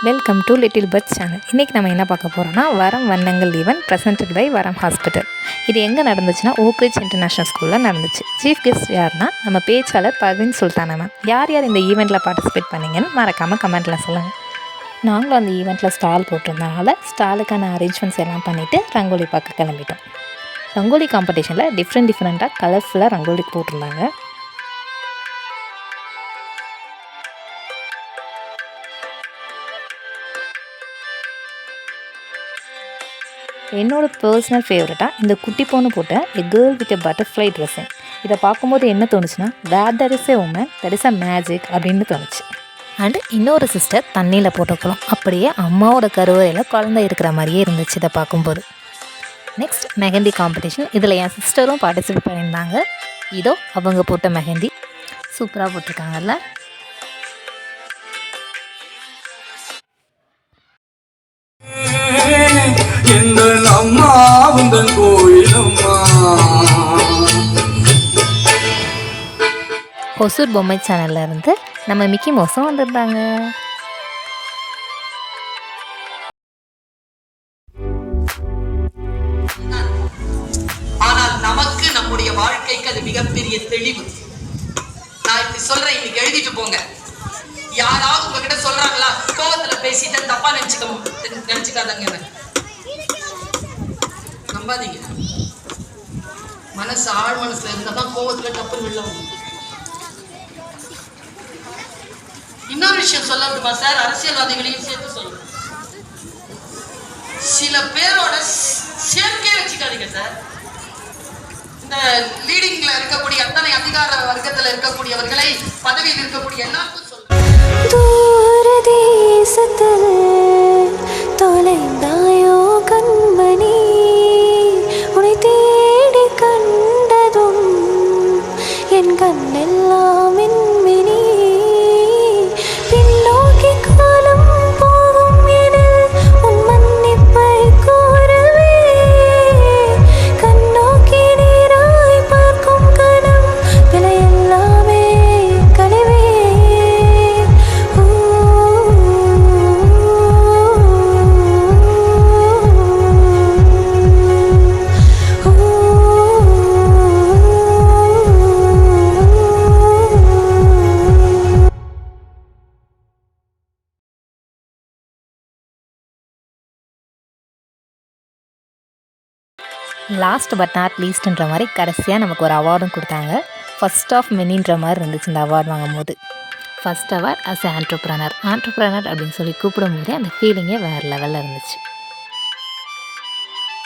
Welcome to little birds channel. இன்றைக்கி நம்ம என்ன பார்க்க போகிறோம்னா வரம் வண்ணங்கள் ஈவென்ட் ப்ரெசென்டட் பை வரம் ஹாஸ்பிட்டல். இது எங்கே நடந்துச்சுன்னா ஓக்ரிட்ஜ் இன்டர்நேஷ்னல் ஸ்கூலில் நடந்துச்சு. சீஃப் கெஸ்ட் யாருன்னா நம்ம பேச்சாளர் பர்வீன் சுல்தானா மேம். யார் யார் இந்த ஈவெண்ட்டில் பார்ட்டிசிபேட் பண்ணிங்கன்னு மறக்காமல் கமெண்ட்டில் சொல்லுங்கள். நாங்களும் அந்த ஈவெண்ட்டில் ஸ்டால் போட்டிருந்தனால ஸ்டாலுக்கான அரேஞ்ச்மெண்ட்ஸ் எல்லாம் பண்ணிவிட்டு ரங்கோலி பார்க்க கிளம்பிட்டோம். ரங்கோலி காம்படிஷனில் டிஃப்ரெண்ட்டாக கலர்ஃபுல்லாக ரங்கோலி போட்டிருந்தாங்க. என்னோடய பர்சனல் ஃபேவரட்டாக இந்த குட்டி பொண்ணு போட்ட a girl with a butterfly dressing. இதை பார்க்கும்போது என்ன தோணுச்சுன்னா where is a woman that is a magic அப்படின்னு தோணுச்சு. அண்டு இன்னொரு சிஸ்டர் தண்ணியில் போட்டுக்கலாம், அப்படியே அம்மாவோட கருவறையில் குழந்தை இருக்கிற மாதிரியே இருந்துச்சு இதை பார்க்கும்போது. Next mehndi competition. இதில் என் சிஸ்டரும் பார்ட்டிசிபேட் பண்ணியிருந்தாங்க. இதோ அவங்க போட்ட மெஹந்தி சூப்பராக போட்டிருக்காங்கல்ல. ஒசூர் பொம்மை சேனல்ல இருந்து நம்ம மிக்கி மவுஸும் வந்திருந்தாங்க. ஆனால் நமக்கு நம்முடைய வாழ்க்கைக்கு அது மிகப்பெரிய தெளிவு. நான் இப்படி சொல்றேன், இன்னைக்கு எழுதிட்டு போங்க. யாராவது உங்ககிட்ட சொல்றாங்களா கோவத்துல பேசிட்டு தப்பா நினைச்சுக்காதங்க, நம்பாதீங்க. மனசு ஆழ் மனசுல இருந்தாதான் கோவத்துல தப்பு விழும். இன்னொரு விஷயம் சொல்ல முடியுமா சார்? அரசியல்வாதிகளையும் சேர்த்து சொல்லுங்க. சில பேரோட சேர்க்கே வச்சுக்காதீங்க சார். இந்த லீடிங்ல இருக்கக்கூடிய அத்தனை அதிகார வர்க்கத்துல இருக்கக்கூடியவர்களை, பதவியில் இருக்கக்கூடிய எல்லாருக்கும் தொலைந்தாயோ கண்மணி, உன்னை தேடி கண்டதும் என் கண்ணெல்லாம் மின்மினி. பின்னோக்கி காலம் போகும் எனில் உன் மன்னிப்பை கோரவே, கண்ணோக்கி நீராய் பார்க்கும் கணம் விலையெல்லாமே கனவே. லாஸ்ட் பட் நாட் லீஸ்ட்ன்ற மாதிரி கடைசியாக நமக்கு ஒரு அவார்டும் கொடுத்தாங்க. ஃபர்ஸ்ட் ஆஃப் மெனின்ற மாதிரி இருந்துச்சு இந்த அவார்டு வாங்கும்போது. ஃபர்ஸ்ட் அவார்ட் அஸ் ஆண்டர்ப்ரனர் அப்படின்னு சொல்லி கூப்பிடும்போதே அந்த ஃபீலிங்கே வேறு லெவலில் இருந்துச்சு.